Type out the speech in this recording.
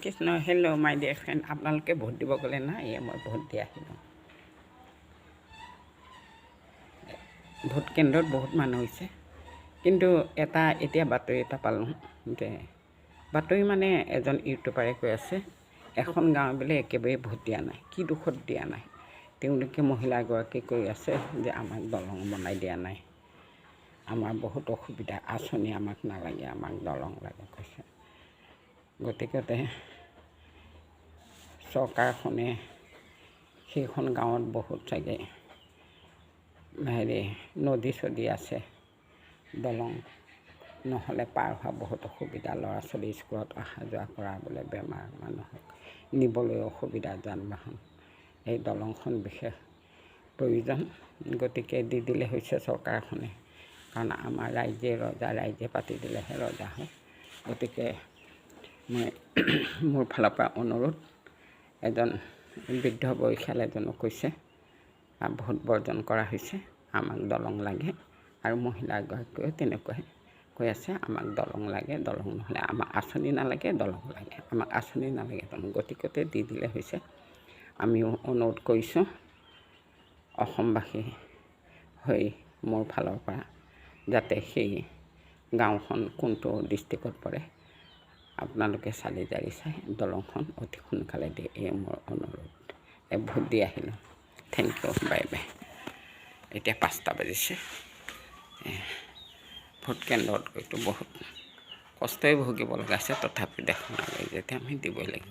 Krishna hello' মাই dear friend, আপোনালোকে vote দিব গ'লে না মই ভোট দি আহিলোঁ। ভোট কেন্দ্ৰত বহুত মানুহ হৈছে, কিন্তু এতিয়া বাতৰি এটা পালোঁ যে বাতৰি মানে এজন ইউটিউবাৰে কৈ আছে এখন গাঁও বোলে একেবাৰে ভোট দিয়া নাই। কি দুখত দিয়া নাই? তেওঁলোকে মহিলা এগৰাকী কৈ আছে যে আমাক দলং বনাই দিয়া নাই, আমাৰ বহুত অসুবিধা, আঁচনি আমাক নালাগে, আমাক দলং লাগে কৈছে। গতিকে চৰকাৰখনে সেইখন গাঁৱত বহুত চাগে নদী চদী আছে, দলং নহ'লে পাৰ হোৱা বহুত অসুবিধা, ল'ৰা ছোৱালী স্কুলত অহা যোৱা কৰা, বোলে বেমাৰ মানুহক নিবলৈ অসুবিধা, যান বাহন, এই দলংখন বিশেষ প্ৰয়োজন। গতিকে দি দিলে হৈছে চৰকাৰখনে, কাৰণ আমাৰ ৰাইজে ৰজা, ৰাইজে পাতি দিলেহে ৰজা হয়। গতিকে মই মোৰ ফালৰ পৰা অনুৰোধ, এজন বৃদ্ধ বয়সীয়াল এজনো কৈছে ভোট বৰ্জন কৰা হৈছে, আমাক দলং লাগে। আৰু মহিলা এগৰাকীয়েও তেনেকুৱাই কৈ আছে আমাক দলং লাগে, দলং নহ'লে আমাক আঁচনি নালাগে, দলং লাগে, আমাক আঁচনি নালাগে দলং। গতিকতে দি দিলে হৈছে। আমিও অনুৰোধ কৰিছোঁ অসমবাসী হৈ মোৰ ফালৰ পৰা যাতে সেই গাঁওখন কোনটো ডিষ্ট্ৰিক্টত পৰে আপোনালোকে চালি জাৰি চাই দলংখন অতি সোনকালে দিয়ে, এই মোৰ অনুৰোধ। ভোট দি আহিলোঁ। Thank you, bye bye. এতিয়া 5টা বাজিছে। ভোট কেন্দ্ৰত গৈতো বহুত কষ্টই ভুগিব লগা আছে, তথাপি দেখা নালাগে যেতিয়া আমি দিবই লাগিব।